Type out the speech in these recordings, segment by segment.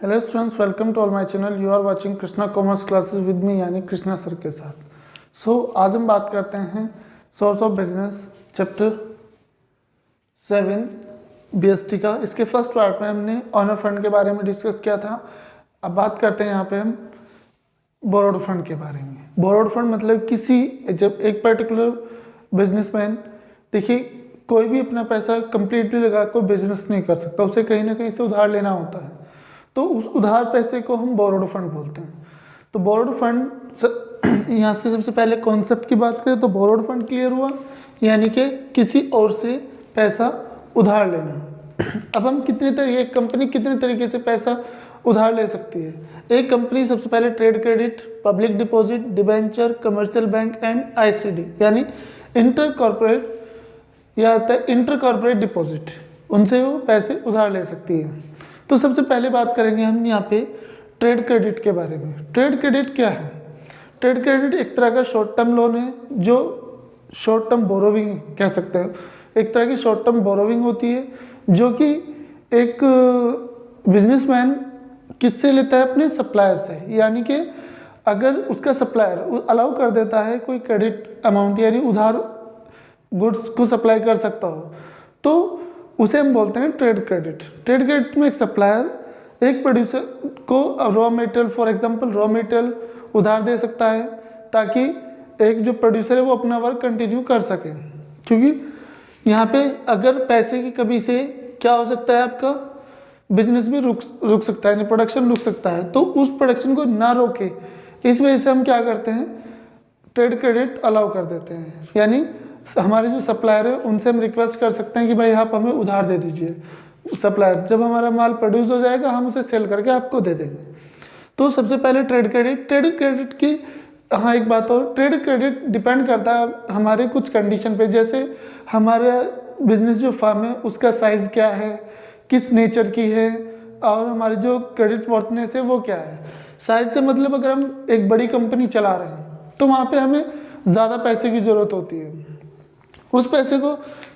Hello students, welcome to all my channel. You are watching Krishna commerce classes with me, यानी Krishna sir के साथ। आज हम बात करते हैं source of business chapter 7 BST का। इसके फर्स्ट पार्ट में हमने ऑनर फंड के बारे में डिस्कस किया था। अब बात करते हैं यहाँ पे हम बोरोड फंड के बारे में। बोरोड फंड मतलब जब एक पर्टिकुलर बिजनेसमैन, देखिए कोई भी अपना पैसा कंप्लीटली लगा कोई बिजनेस नहीं कर सकता, उसे कहीं ना कहीं से उधार लेना होता है, तो उस उधार पैसे को हम बोरोड फंड बोलते हैं। तो बोरोड फंड यहाँ से सबसे पहले कॉन्सेप्ट की बात करें तो बोरोड फंड क्लियर हुआ, यानी कि किसी और से पैसा उधार लेना। अब हम एक कंपनी कितने तरीके से पैसा उधार ले सकती है। एक कंपनी सबसे पहले trade credit, public deposit, debenture, commercial bank and ICD, यानी इंटर कॉर्पोरेट डिपॉजिट, उनसे वो पैसे उधार ले सकती है। तो सबसे पहले बात करेंगे हम यहाँ पे ट्रेड क्रेडिट के बारे में। ट्रेड क्रेडिट क्या है? ट्रेड क्रेडिट एक तरह का शॉर्ट टर्म लोन है, जो शॉर्ट टर्म बोरोविंग कह सकते हैं। एक तरह की शॉर्ट टर्म बोरोविंग होती है जो कि एक बिजनेसमैन किससे लेता है? अपने सप्लायर से। यानी कि अगर उसका सप्लायर अलाउ कर देता है कोई क्रेडिट अमाउंट, यानी उधार गुड्स को सप्लाई कर सकता हो, तो उसे हम बोलते हैं ट्रेड क्रेडिट। ट्रेड क्रेडिट में एक सप्लायर एक प्रोड्यूसर को raw material, for example raw material उधार दे सकता है, ताकि एक जो प्रोड्यूसर है वो अपना वर्क कंटिन्यू कर सके। क्योंकि यहाँ पे अगर पैसे की कमी से क्या हो सकता है, आपका बिजनेस भी रुक सकता है, यानी प्रोडक्शन रुक सकता है। तो उस प्रोडक्शन को ना रोके, इस वजह से हम क्या करते हैं, ट्रेड क्रेडिट अलाउ कर देते हैं। यानी हमारे जो सप्लायर है उनसे हम रिक्वेस्ट कर सकते हैं कि भाई आप हमें उधार दे दीजिए। सप्लायर जब हमारा माल प्रोड्यूस हो जाएगा हम उसे सेल करके आपको दे देंगे। तो सबसे पहले ट्रेड क्रेडिट की एक बात और, ट्रेड क्रेडिट डिपेंड करता है हमारे कुछ कंडीशन पे। जैसे हमारा बिजनेस जो फर्म है उसका साइज क्या है, किस नेचर की है, और हमारी जो क्रेडिट वर्थनेस है वो क्या है। साइज से मतलब अगर हम एक बड़ी कंपनी चला रहे हैं तो वहाँ पे हमें ज़्यादा पैसे की ज़रूरत होती है। उस पैसे को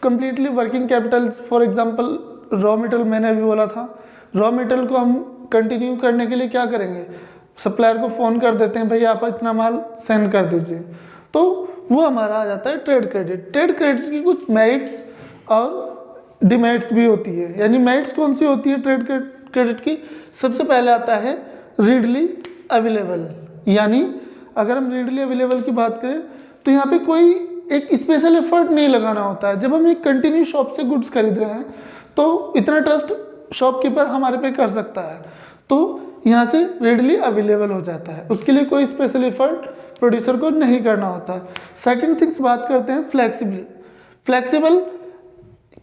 completely working capital, for example raw material, मैंने अभी बोला था, रॉ मटेरियल को हम कंटिन्यू करने के लिए क्या करेंगे, सप्लायर को फ़ोन कर देते हैं, भाई आप इतना माल सेंड कर दीजिए, तो वो हमारा आ जाता है ट्रेड क्रेडिट। ट्रेड क्रेडिट की कुछ मेरिट्स और डिमेरिट्स भी होती है। यानी मेरिट्स कौन सी होती है ट्रेड क्रेडिट की? सबसे पहले आता है रीडली अवेलेबल। यानी अगर हम रीडली अवेलेबल की बात करें तो यहाँ पे कोई एक स्पेशल एफर्ट नहीं लगाना होता है। जब हम एक कंटिन्यू शॉप से गुड्स खरीद रहे हैं तो इतना ट्रस्ट शॉपकीपर हमारे पे कर सकता है, तो यहाँ से रेडली अवेलेबल हो जाता है। उसके लिए कोई स्पेशल एफर्ट प्रोड्यूसर को नहीं करना होता है। सेकंड थिंग्स बात करते हैं फ्लेक्सिबल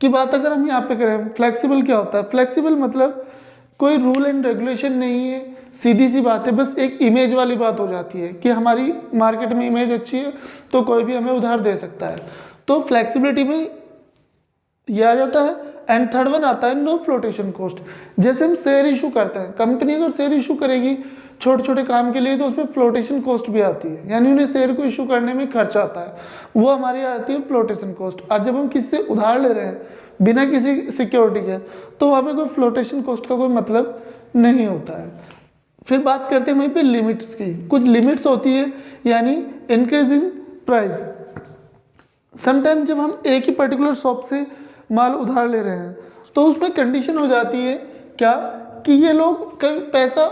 की बात अगर हम यहाँ पे करें, फ्लेक्सिबल क्या होता है? फ्लेक्सिबल मतलब कोई रूल एंड रेगुलेशन नहीं है, सीधी सी बात है, बस एक इमेज वाली बात हो जाती है कि हमारी मार्केट में इमेज अच्छी है तो कोई भी हमें उधार दे सकता है। तो फ्लेक्सिबिलिटी में यह आ जाता है। एंड थर्ड वन आता है नो फ्लोटेशन कॉस्ट। जैसे हम शेयर इशू करते हैं, कंपनी अगर शेयर इशू करेगी छोटे छोटे काम के लिए तो उसमें फ्लोटेशन कॉस्ट भी आती है, यानी उन्हें शेयर को इशू करने में खर्चा आता है, वो हमारी आती है फ्लोटेशन कॉस्ट। और जब हम किसी से उधार ले रहे हैं बिना किसी सिक्योरिटी के, तो वहाँ पे कोई फ्लोटेशन कॉस्ट का कोई मतलब नहीं होता है। फिर बात करते हैं वहीं पे लिमिट्स की। कुछ लिमिट्स होती है, यानी इंक्रीजिंग प्राइस। समटाइम जब हम एक ही पर्टिकुलर शॉप से माल उधार ले रहे हैं तो उसमें कंडीशन हो जाती है क्या, कि ये लोग कभी पैसा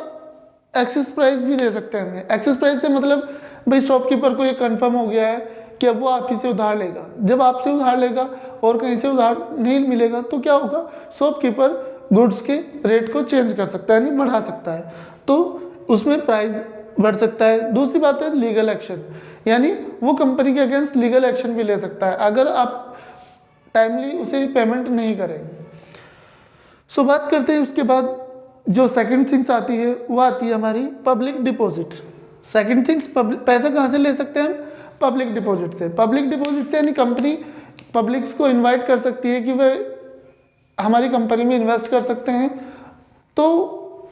एक्सेस प्राइस भी दे सकते हैं हमें। एक्सेस प्राइस से मतलब भाई शॉपकीपर को ये कंफर्म हो गया है कि अब वो आप ही से उधार लेगा। जब आपसे उधार लेगा और कहीं से उधार नहीं मिलेगा तो क्या होगा, शॉपकीपर गुड्स के रेट को चेंज कर सकता है, यानी बढ़ा सकता है, तो उसमें प्राइस बढ़ सकता है। दूसरी बात है लीगल एक्शन, यानी वो कंपनी के अगेंस्ट लीगल एक्शन भी ले सकता है अगर आप टाइमली उसे पेमेंट नहीं करेंगे। बात करते हैं उसके बाद जो सेकंड थिंग्स आती है वो आती है हमारी पब्लिक डिपॉजिट। सेकंड थिंग्स पैसा कहाँ से ले सकते हैं हम? पब्लिक डिपॉजिट से। पब्लिक डिपॉजिट से यानी कंपनी पब्लिक्स को इन्वाइट कर सकती है कि वह हमारी कंपनी में इन्वेस्ट कर सकते हैं, तो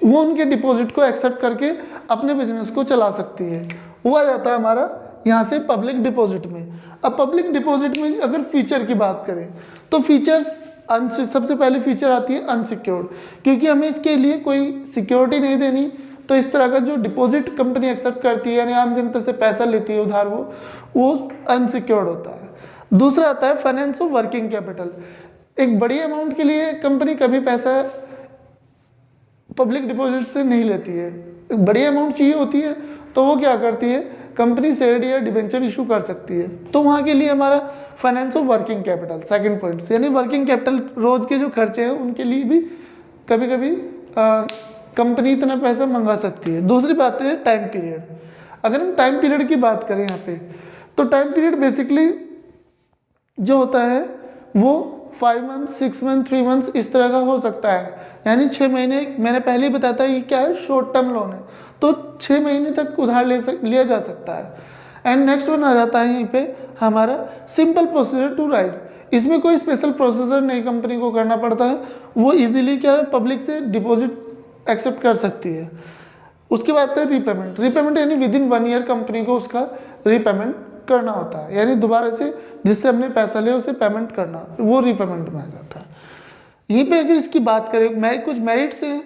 वो उनके डिपॉजिट को एक्सेप्ट करके अपने बिजनेस को चला सकती है। वो आ जाता है हमारा यहाँ से पब्लिक डिपॉजिट में। अब पब्लिक डिपॉजिट में अगर फीचर की बात करें तो फीचर्स सबसे पहले फीचर आती है अनसिक्योर्ड, क्योंकि हमें इसके लिए कोई सिक्योरिटी नहीं देनी, तो इस तरह का जो डिपॉजिट कंपनी एक्सेप्ट करती है यानी आम जनता से पैसा लेती है उधार, वो अनसिक्योर्ड होता है। दूसरा आता है फाइनेंस ऑफ वर्किंग कैपिटल। एक बड़ी अमाउंट के लिए कंपनी कभी पैसा पब्लिक डिपॉजिट से नहीं लेती है, एक बड़ी अमाउंट चाहिए होती है तो वो क्या करती है, कंपनी शेयर या डिबेंचर इशू कर सकती है, तो वहाँ के लिए हमारा finance of working capital second point, यानी वर्किंग कैपिटल रोज के जो खर्चे हैं उनके लिए भी कभी कभी कंपनी इतना पैसा मंगा सकती है। दूसरी बात है टाइम पीरियड। अगर हम टाइम पीरियड की बात करें यहाँ पे, तो टाइम पीरियड बेसिकली जो होता है वो 5 मंथ, 6 मंथ, 3 मंथ इस तरह का हो सकता है, यानी 6 महीने। मैंने पहले ही बताया था ये क्या है, शॉर्ट टर्म लोन है, तो 6 महीने तक उधार लिया जा सकता है। एंड नेक्स्ट वन आ जाता है यहीं पे हमारा सिंपल प्रोसीजर टू राइज। इसमें कोई स्पेशल प्रोसीजर नहीं कंपनी को करना पड़ता है, वो इजीली क्या है पब्लिक से डिपॉजिट एक्सेप्ट कर सकती है। उसके बाद है रीपेमेंट। रीपेमेंट यानी विद इन 1 ईयर कंपनी को उसका रीपेमेंट करना होता है, यानी दोबारा से जिससे हमने पैसा लिया उसे पेमेंट करना, वो रीपेमेंट में आ जाता है। यहीं पे अगर इसकी बात करें कुछ मेरिट्स हैं।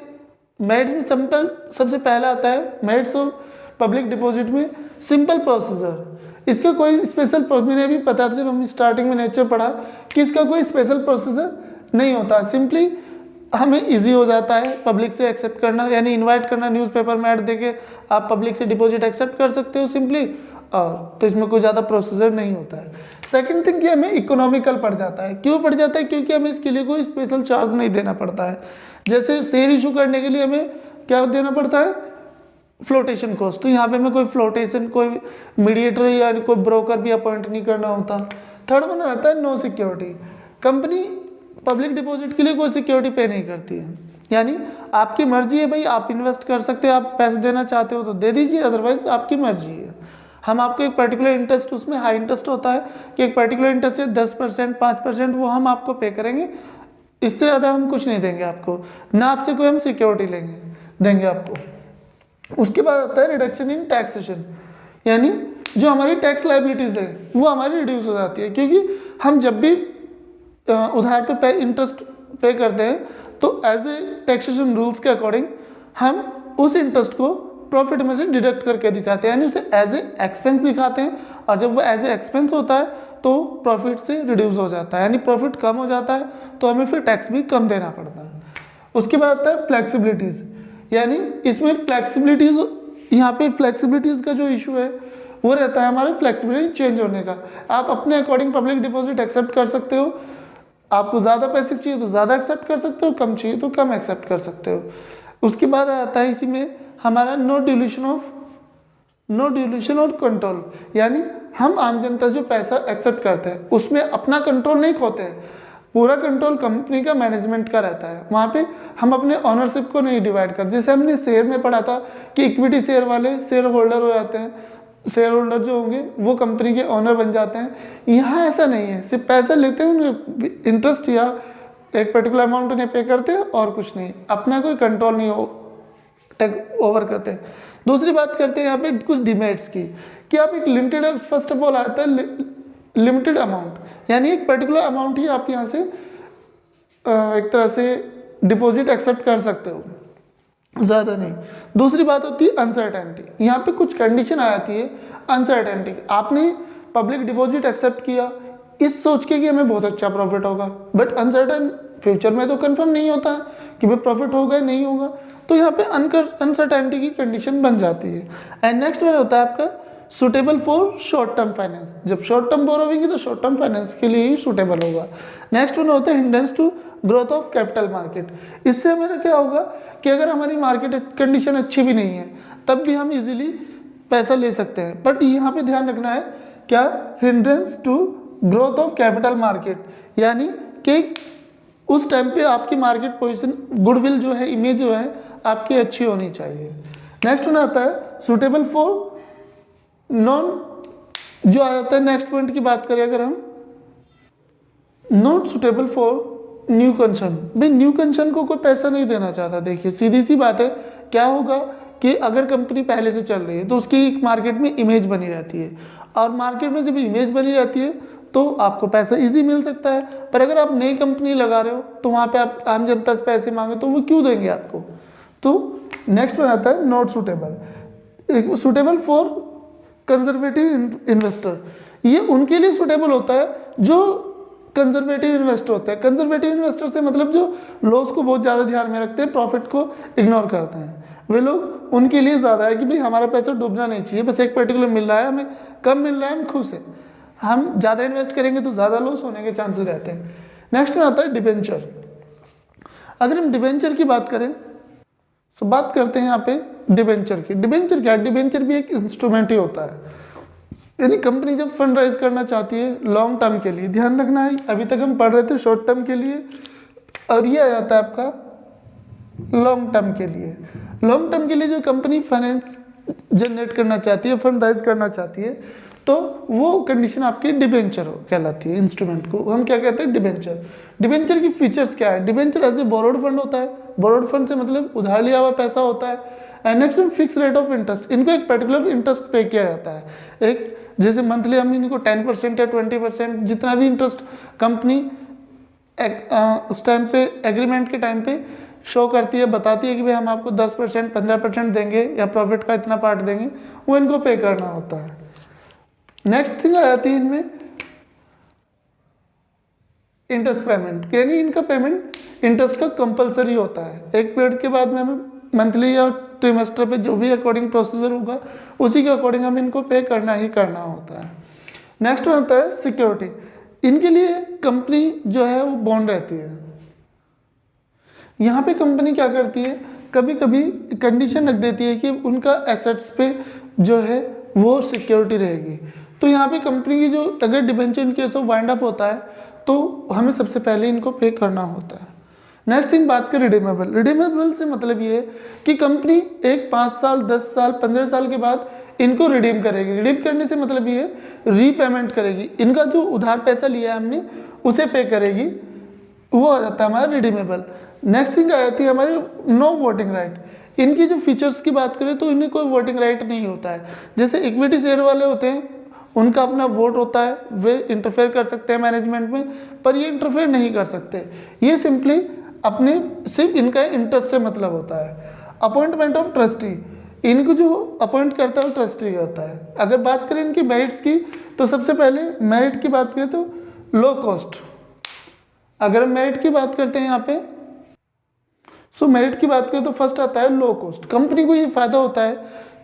मेरिट्स में सिंपल सबसे पहला आता है मेरिट्स ऑफ पब्लिक डिपॉजिट में सिंपल प्रोसीजर। इसका कोई स्पेशल मैंने अभी पता जब हम स्टार्टिंग में नेचर पढ़ा कि इसका कोई स्पेशल प्रोसीजर नहीं होता, सिंपली हमें इजी हो जाता है पब्लिक से एक्सेप्ट करना, यानी इनवाइट करना, न्यूज़पेपर में ऐड देके आप पब्लिक से डिपॉजिट एक्सेप्ट कर सकते हो सिंपली, और तो इसमें कोई ज़्यादा प्रोसीजर नहीं होता है। सेकंड थिंग कि हमें इकोनॉमिकल पड़ जाता है। क्यों पड़ जाता है? क्योंकि हमें इसके लिए कोई स्पेशल चार्ज नहीं देना पड़ता है। जैसे शेयर इशू करने के लिए हमें क्या देना पड़ता है, फ्लोटेशन कॉस्ट, तो यहाँ पे हमें कोई फ्लोटेशन, कोई मीडिएटर या कोई ब्रोकर भी अपॉइंट नहीं करना होता। थर्ड वन आता है no security. Company public deposit के लिए कोई सिक्योरिटी पे नहीं करती है, यानी आपकी मर्जी है भाई, आप इन्वेस्ट कर सकते हैं, आप पैसे देना चाहते हो तो दे दीजिए, अदरवाइज आपकी मर्जी है। हम आपको एक पर्टिकुलर इंटरेस्ट, उसमें हाई इंटरेस्ट होता है कि एक पर्टिकुलर इंटरेस्ट है 10%, 5%, वो हम आपको पे करेंगे, इससे ज़्यादा हम कुछ नहीं देंगे आपको, ना आपसे कोई हम सिक्योरिटी देंगे आपको। उसके बाद आता है रिडक्शन इन टैक्सेशन, यानी जो हमारी टैक्स लाइबिलिटीज़ है वो हमारी रिड्यूस हो जाती है, क्योंकि हम जब भी उधार पे इंटरेस्ट पे करते हैं तो एज ए टैक्सेशन रूल्स के अकॉर्डिंग हम उस इंटरेस्ट को प्रॉफिट में से डिडक्ट करके दिखाते हैं, यानी उसे एज ए एक्सपेंस दिखाते हैं, और जब वो एज ए एक्सपेंस होता है तो प्रॉफिट से रिड्यूस हो जाता है, यानी प्रॉफिट कम हो जाता है तो हमें फिर टैक्स भी कम देना पड़ता है। उसके बाद आता है फ्लेक्सिबिलिटीज़, यानी इसमें फ्लेक्सिबिलिटीज़, यहाँ पे फ्लेक्सिबिलिटीज़ का जो इशू है वो रहता है हमारे फ्लेक्सिबिलिटी चेंज होने का। आप अपने अकॉर्डिंग पब्लिक डिपॉजिट एक्सेप्ट कर सकते हो, आपको ज़्यादा पैसे चाहिए तो ज़्यादा एक्सेप्ट कर सकते हो, कम चाहिए तो कम एक्सेप्ट कर सकते हो। उसके बाद आता है इसी में हमारा नो डिल्यूशन और कंट्रोल, यानी हम आम जनता जो पैसा एक्सेप्ट करते हैं उसमें अपना कंट्रोल नहीं खोते हैं, पूरा कंट्रोल कंपनी का मैनेजमेंट का रहता है। वहाँ पे हम अपने ऑनरशिप को नहीं डिवाइड कर, जैसे हमने शेयर में पढ़ा था कि इक्विटी शेयर वाले शेयर होल्डर हो जाते हैं, शेयर होल्डर जो होंगे वो कंपनी के ऑनर बन जाते हैं। यहाँ ऐसा नहीं है, सिर्फ पैसा लेते हैं, उन्हें इंटरेस्ट या एक पर्टिकुलर अमाउंट उन्हें पे करते हैं और कुछ नहीं, अपना कोई कंट्रोल नहीं टेक ओवर करते हैं। दूसरी बात करते हैं यहाँ पे कुछ डिमेरिट्स की, कि आप एक लिमिटेड, फर्स्ट ऑफ ऑल आता है लिमिटेड अमाउंट, यानी एक पर्टिकुलर अमाउंट ही आप यहाँ से एक तरह से डिपॉजिट एक्सेप्ट कर सकते हो, ज़्यादा नहीं। दूसरी बात होती है अनसर्टेनिटी, यहाँ पे कुछ कंडीशन आ जाती है अनसर्टेनिटी। आपने पब्लिक डिपॉजिट एक्सेप्ट किया इस सोच के कि हमें बहुत अच्छा प्रॉफिट होगा, बट अनसर्टेन फ्यूचर में तो कंफर्म नहीं होता है कि भाई प्रॉफिट होगा नहीं होगा, तो यहाँ पे अनसर्टेनिटी की कंडीशन बन जाती है। एंड नेक्स्ट वन होता है आपका suitable for short term finance, जब शॉर्ट टर्म बोरोइंग तो शॉर्ट टर्म फाइनेंस के लिए ही सुटेबल होगा। नेक्स्ट वन होता है hindrance to growth of capital market, इससे हमारा क्या होगा कि अगर हमारी मार्केट कंडीशन अच्छी भी नहीं है तब भी हम इजीली पैसा ले सकते हैं, बट यहाँ पे ध्यान रखना है क्या, hindrance to growth of capital market, यानी कि उस टाइम पे आपकी मार्केट पोजीशन, गुडविल जो है, इमेज जो है आपकी अच्छी होनी चाहिए। नेक्स्ट वन आता है सुटेबल फॉर नॉन, जो आ जाता है नेक्स्ट पॉइंट की बात करें अगर हम, not suitable for new concern. भाई न्यू कंसर्न को कोई पैसा नहीं देना चाहता। देखिए सीधी सी बात है, क्या होगा कि अगर कंपनी पहले से चल रही है तो उसकी एक मार्केट में इमेज बनी रहती है, और मार्केट में जब इमेज बनी रहती है तो आपको पैसा इजी मिल सकता है। पर अगर आप नई कंपनी लगा रहे हो तो वहाँ पे आप आम जनता से पैसे मांगे तो वो क्यों देंगे आपको। तो नेक्स्ट में आता है not suitable. Suitable for conservative investor, ये उनके लिए सूटेबल होता है जो कंजर्वेटिव इन्वेस्टर होते हैं। कंजर्वेटिव इन्वेस्टर से मतलब जो लॉस को बहुत ज़्यादा ध्यान में रखते हैं, प्रॉफिट को इग्नोर करते हैं, वे लोग, उनके लिए ज़्यादा है कि भाई हमारा पैसा डूबना नहीं चाहिए, बस एक पर्टिकुलर मिल रहा है, हमें कम मिल रहा है, हम खुश हैं। हम ज़्यादा इन्वेस्ट करेंगे तो ज़्यादा लॉस होने के चांसेस रहते हैं। नेक्स्ट में आता है डिबेंचर। अगर हम डिबेंचर की बात करें तो बात करते हैं यहाँ पे डिबेंचर की। डिबेंचर क्या है? डिबेंचर भी एक इंस्ट्रूमेंट ही होता है, यानी कंपनी जब फंड राइज करना चाहती है लॉन्ग टर्म के लिए, ध्यान रखना है अभी तक हम पढ़ रहे थे शॉर्ट टर्म के लिए, और ये आ जाता है आपका लॉन्ग टर्म के लिए। लॉन्ग टर्म के लिए जो कंपनी फाइनेंस जनरेट करना चाहती है, फंड राइज करना चाहती है, तो वो कंडीशन आपकी डिबेंचर कहलाती है। इंस्ट्रूमेंट को हम क्या कहते हैं? डिबेंचर। डिबेंचर की फीचर्स क्या है? Debenture as a borrowed fund होता है, बोरोड फंड से मतलब उधार लिया हुआ पैसा होता है। एंड नेक्स्ट में फिक्स रेट ऑफ इंटरेस्ट, इनको एक पर्टिकुलर इंटरेस्ट पे किया जाता है, एक जैसे मंथली हम इनको 10% या 20% जितना भी इंटरेस्ट कंपनी उस टाइम पे एग्रीमेंट के टाइम पे शो करती है, बताती है कि भाई हम आपको 10% 15% देंगे या प्रॉफिट का इतना पार्ट देंगे, वो इनको पे करना होता है। नेक्स्ट थिंग आ जाती है इनमें इंटरेस्ट पेमेंट, यानी इनका पेमेंट इंटरेस्ट का कंपलसरी होता है। एक पीरियड के बाद में हमें मंथली या ट्रिमेस्टर पे जो भी अकॉर्डिंग प्रोसीजर होगा उसी के अकॉर्डिंग हमें इनको पे करना ही करना होता है। नेक्स्ट होता है सिक्योरिटी। इनके लिए कंपनी जो है वो बॉन्ड रहती है। यहाँ पे कंपनी क्या करती है, कभी कभी कंडीशन रख देती है कि उनका एसेट्स पे जो है वो सिक्योरिटी रहेगी। तो यहाँ पे कंपनी की जो अगर debenture in case of wind up होता है तो हमें सबसे पहले इनको पे करना होता है। नेक्स्ट थिंग बात करें रिडीमेबल। रिडीमेबल से मतलब ये है कि कंपनी एक 5 साल 10 साल 15 साल के बाद इनको रिडीम करेगी। रिडीम करने से मतलब ये रीपेमेंट करेगी, इनका जो उधार पैसा लिया है हमने उसे पे करेगी, वो आ जाता है हमारा रिडीमेबल। नेक्स्ट थिंग आ जाती है हमारी नो वोटिंग राइट। इनकी जो फीचर्स की बात करें तो इन्हें कोई वोटिंग राइट नहीं होता है। जैसे इक्विटी शेयर वाले होते हैं उनका अपना वोट होता है, वे इंटरफेयर कर सकते हैं मैनेजमेंट में, पर ये इंटरफेयर नहीं कर सकते। ये सिंपली अपने सिर्फ इनका इंटरेस्ट से मतलब होता है। अपॉइंटमेंट ऑफ ट्रस्टी, इनको जो अपॉइंट करता है वो ट्रस्टी होता है। अगर बात करें इनकी मेरिट्स की तो सबसे पहले मेरिट की बात करें तो लो कॉस्ट। अगर हम मेरिट की बात करते हैं यहाँ पे मेरिट की बात करें तो फर्स्ट आता है लो कॉस्ट। कंपनी को ये फायदा होता है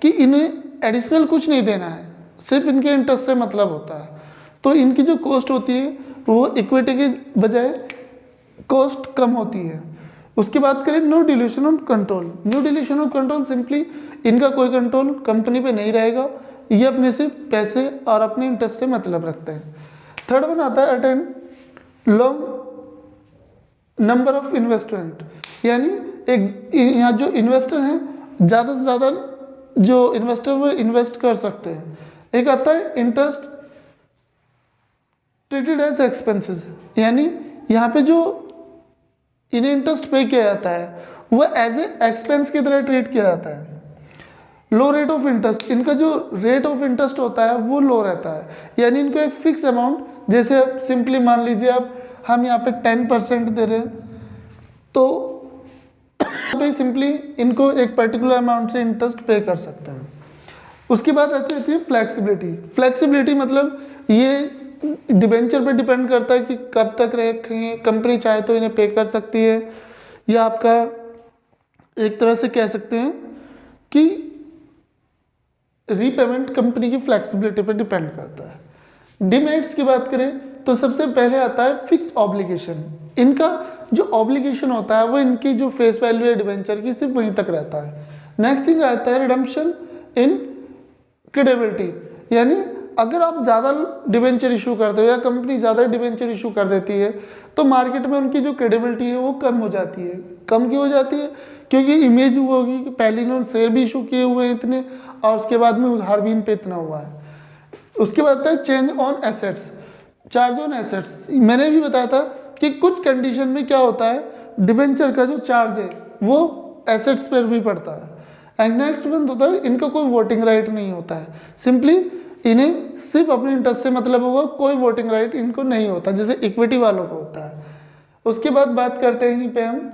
कि इन्हें एडिशनल कुछ नहीं देना है, सिर्फ इनके इंटरेस्ट से मतलब होता है। तो इनकी जो कॉस्ट होती है वो इक्विटी के बजाय कॉस्ट कम होती है। उसकी बात करें no dilution of control. No dilution of control simply इनका कोई कंट्रोल कंपनी पे नहीं रहेगा, ये अपने से पैसे और अपने इंटरेस्ट से मतलब रखते हैं। थर्ड वन आता है attend long number of investment, यानी एक यहाँ जो इन्वेस्टर हैं ज़्यादा से ज़्यादा जो इन्वेस्टर वो इन्वेस्ट कर सकते हैं। एक आता है इंटरेस्ट ट्रीटेड एज एक्सपेंसेस, यानी यहाँ पे जो इन्हें इंटरेस्ट पे किया जाता है वो एज ए एक्सपेंस की तरह ट्रीट किया जाता है। लो रेट ऑफ इंटरेस्ट, इनका जो रेट ऑफ इंटरेस्ट होता है वो लो रहता है, यानी इनको एक फिक्स अमाउंट, जैसे आप सिंपली मान लीजिए आप हम यहाँ पे 10% दे रहे हैं तो पे सिंपली इनको एक पर्टिकुलर अमाउंट से इंटरेस्ट पे कर सकते हैं। उसके बाद आती है फ्लेक्सिबिलिटी। फ्लेक्सिबिलिटी मतलब ये डिबेंचर पे डिपेंड करता है कि कब तक रखेंगे। कंपनी चाहे तो इन्हें पे कर सकती है, या आपका एक तरह से कह सकते हैं कि रीपेमेंट कंपनी की फ्लेक्सिबिलिटी पे डिपेंड करता है। डिमेरिट्स की बात करें तो सबसे पहले आता है फिक्स्ड ऑब्लिगेशन। इनका जो ऑब्लिगेशन होता है वो इनकी जो फेस वैल्यू है डिबेंचर की सिर्फ वहीं तक रहता है। नेक्स्ट थिंग आता है रिडम्पशन इन क्रेडिबिलिटी, यानी अगर आप ज़्यादा डिबेंचर इशू करते हो या कंपनी ज़्यादा डिबेंचर इशू कर देती है तो मार्केट में उनकी जो क्रेडिबिलिटी है वो कम हो जाती है। कम क्यों हो जाती है? क्योंकि इमेज वो होगी कि पहले इन्होंने शेयर भी इशू किए हुए हैं इतने, और उसके बाद में उधार भी इन पे इतना हुआ है। उसके बाद आता है change on assets, charge on assets. मैंने भी बताया था कि कुछ कंडीशन में क्या होता है, डिबेंचर का जो चार्ज है वो एसेट्स पर भी पड़ता है। एंड नेक्स्ट वन होता है इनका कोई वोटिंग राइट नहीं होता है, सिंपली इन्हें सिर्फ अपने इंटरेस्ट से मतलब होगा, कोई वोटिंग राइट इनको नहीं होता जैसे इक्विटी वालों को होता है। उसके बाद बात करते हैं यहीं पे हम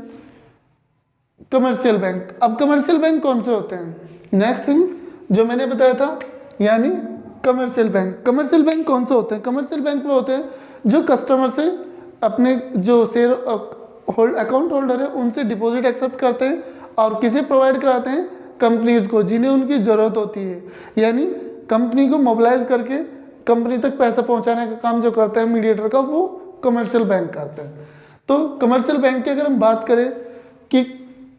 कमर्शियल बैंक। अब कमर्शियल बैंक कौन से होते हैं, नेक्स्ट थिंग जो मैंने बताया था, यानी कमर्शियल बैंक। कमर्शियल बैंक कौन से होते हैं, कमर्शियल बैंक वो होते हैं जो कस्टमर से अपने जो शेयर अकाउंट होल्डर है उनसे डिपॉजिट एक्सेप्ट करते हैं और किसे प्रोवाइड कराते हैं, कंपनीज को जिन्हें उनकी ज़रूरत होती है, यानी कंपनी को मोबिलाइज करके कंपनी तक पैसा पहुंचाने का काम जो करता है मीडिएटर का, वो कमर्शियल बैंक करते हैं। तो कमर्शियल बैंक की अगर हम बात करें कि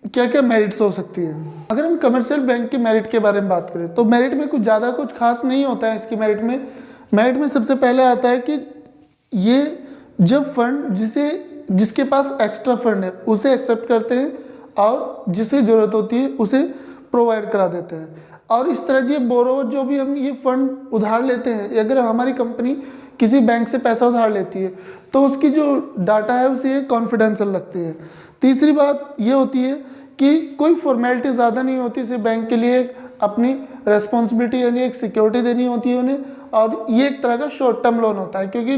क्या क्या मेरिट्स हो सकती है, अगर हम कमर्शियल बैंक के मेरिट के बारे में बात करें तो मेरिट में कुछ ज़्यादा कुछ खास नहीं होता है इसकी मेरिट में सबसे पहले आता है कि ये जब फंड जिसके पास एक्स्ट्रा फंड है उसे एक्सेप्ट करते हैं और जिसे ज़रूरत होती है उसे प्रोवाइड करा देते हैं। और इस तरह ये बोरोवर जो भी हम ये फंड उधार लेते हैं, अगर हमारी कंपनी किसी बैंक से पैसा उधार लेती है तो उसकी जो डाटा है उसे कॉन्फिडेंशियल रखती है। तीसरी बात ये होती है कि कोई फॉर्मेलिटी ज़्यादा नहीं होती, सिर्फ बैंक के लिए अपनी रेस्पॉन्सिबिलिटी यानी एक सिक्योरिटी देनी होती है उन्हें, और ये एक तरह का शॉर्ट टर्म लोन होता है क्योंकि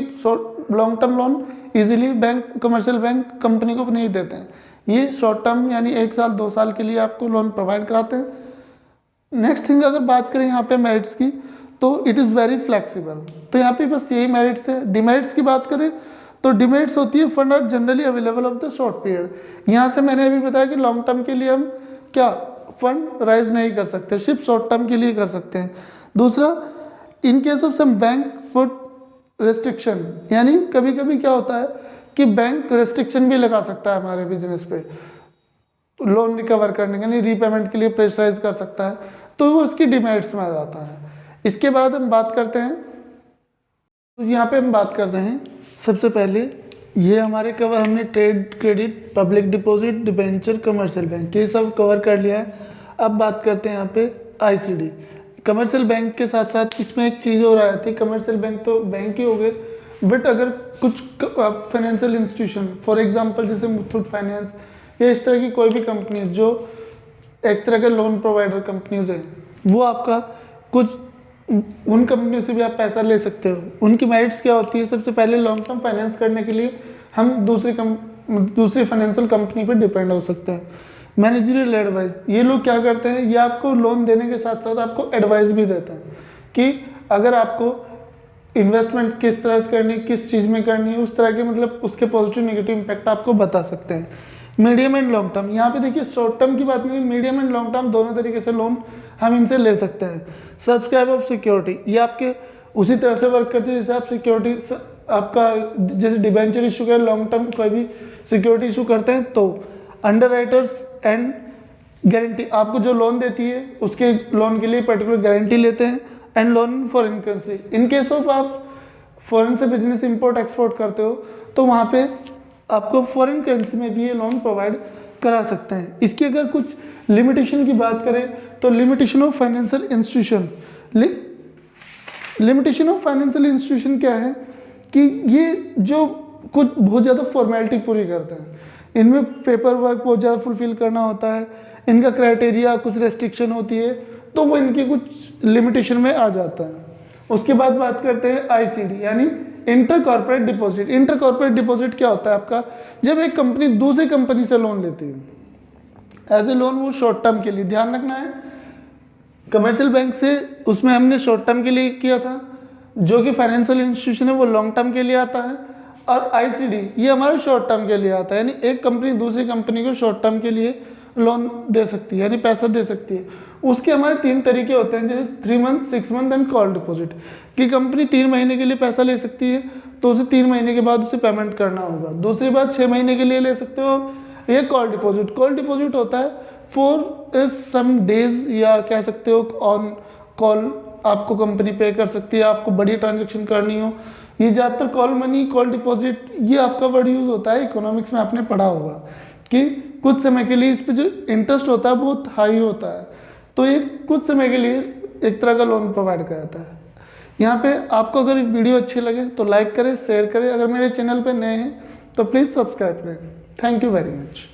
long term loan easily bank commercial bank company को नहीं देते हैं। ये शॉर्ट टर्म यानी 1 साल 2 साल के लिए आपको लोन प्रोवाइड कराते हैं। नेक्स्ट थिंग अगर बात करें यहाँ पे मेरिट्स की तो इट इज़ वेरी फ्लेक्सिबल, तो यहाँ पे बस यही मेरिट्स है। डिमेरिट्स की बात करें तो डिमेरिट्स होती है fund are generally available of the short period. यहाँ से मैंने अभी बताया कि लॉन्ग टर्म के लिए हम क्या फंड राइज नहीं कर सकते, सिर्फ शॉर्ट टर्म के लिए कर सकते हैं। दूसरा, in case of some bank put restriction, यानी कभी कभी क्या होता है कि बैंक रेस्ट्रिक्शन भी लगा सकता है हमारे बिजनेस पे लोन रिकवर करने के, यानी रीपेमेंट के लिए प्रेशराइज कर सकता है, तो वो उसकी डिमेरिट्स में आ जाता है। इसके बाद हम बात करते हैं, तो यहाँ पे हम बात कर रहे हैं सबसे पहले ये हमारे कवर हमने trade credit, public deposit, debenture, commercial bank, ये सब कवर कर लिया है। अब बात करते हैं यहाँ पे आईसीडी। कमर्शियल बैंक के साथ साथ इसमें एक चीज़ और आई थी, कमर्शियल बैंक तो बैंक ही हो गए, बट अगर कुछ फाइनेंशियल इंस्टीट्यूशन फॉर एग्जांपल जैसे मुथूट फाइनेंस या इस तरह की कोई भी कंपनी जो एक तरह के लोन प्रोवाइडर कंपनीज है, वो आपका कुछ उन कंपनियों से भी आप पैसा ले सकते हो। उनकी मेरिट्स क्या होती है, सबसे पहले लॉन्ग टर्म फाइनेंस करने के लिए हम दूसरी फाइनेंशियल कंपनी पर डिपेंड हो सकते हैं। मैनेजरियल एडवाइस, ये लोग क्या करते हैं, ये आपको लोन देने के साथ साथ आपको एडवाइस भी देते हैं कि अगर आपको इन्वेस्टमेंट किस तरह से करनी है, किस चीज़ में करनी है, उस तरह के मतलब उसके पॉजिटिव नेगेटिव इम्पैक्ट आपको बता सकते हैं। मीडियम एंड लॉन्ग टर्म, यहाँ पे देखिए शॉर्ट टर्म की बात नहीं, मीडियम एंड लॉन्ग टर्म दोनों तरीके से लोन हम इनसे ले सकते हैं। सब्सक्राइब ऑफ सिक्योरिटी, ये आपके उसी तरह से वर्क करती है जैसे आप सिक्योरिटी आपका जैसे डिबेंचर इशू कर लॉन्ग टर्म कोई भी सिक्योरिटी इशू करते हैं, तो अंडर राइटर्स एंड गारंटी आपको जो लोन देती है उसके लोन के लिए पर्टिकुलर गारंटी लेते हैं। And loan foreign currency, in case of आप फॉरेन से बिजनेस इंपोर्ट एक्सपोर्ट करते हो तो वहाँ पे आपको फॉरेन करेंसी में भी ये लोन प्रोवाइड करा सकते हैं। इसकी अगर कुछ लिमिटेशन की बात करें तो limitation of financial institution, limitation of financial institution क्या है कि ये जो कुछ बहुत ज़्यादा फॉर्मेलिटी पूरी करते हैं, इनमें पेपर वर्क बहुत ज़्यादा फुलफिल करना होता है, इनका क्राइटेरिया कुछ रेस्ट्रिक्शन होती है, तो वो इनकी कुछ लिमिटेशन में आ जाता है। उसके बाद बात करते हैं आईसीडी यानी inter corporate deposit. Inter corporate deposit क्या होता है आपका, जब एक कंपनी दूसरी कंपनी से लोन लेती है एज ए लोन, वो शॉर्ट टर्म के लिए, ध्यान रखना है कमर्शियल बैंक से उसमें हमने शॉर्ट टर्म के लिए किया था, जो कि फाइनेंशियल इंस्टीट्यूशन है वो लॉन्ग टर्म के लिए आता है, और आईसीडी ये हमारे शॉर्ट टर्म के लिए आता है, यानी एक कंपनी दूसरी कंपनी को शॉर्ट टर्म के लिए लोन दे सकती है यानी पैसा दे सकती है। उसके हमारे 3 तरीके होते हैं, जैसे 3 month, 6 month and call deposit, कि कंपनी 3 महीने के लिए पैसा ले सकती है तो उसे 3 महीने के बाद उसे पेमेंट करना होगा। दूसरी बात 6 महीने के लिए ले सकते हो। ये कॉल डिपॉजिट, कॉल डिपॉजिट होता है फॉर सम डेज या कह सकते हो ऑन कॉल आपको कंपनी पे कर सकती है, आपको बड़ी ट्रांजेक्शन करनी हो। ये ज़्यादातर कॉल मनी, कॉल डिपॉजिट, ये आपका वर्ड यूज़ होता है, इकोनॉमिक्स में आपने पढ़ा होगा कि कुछ समय के लिए इस पर जो इंटरेस्ट होता है बहुत हाई होता है, तो ये कुछ समय के लिए एक तरह का लोन प्रोवाइड कराता है। यहाँ पे आपको अगर वीडियो अच्छी लगे तो लाइक करें, शेयर करें, अगर मेरे चैनल पे नए हैं तो प्लीज़ सब्सक्राइब करें। Thank you very much.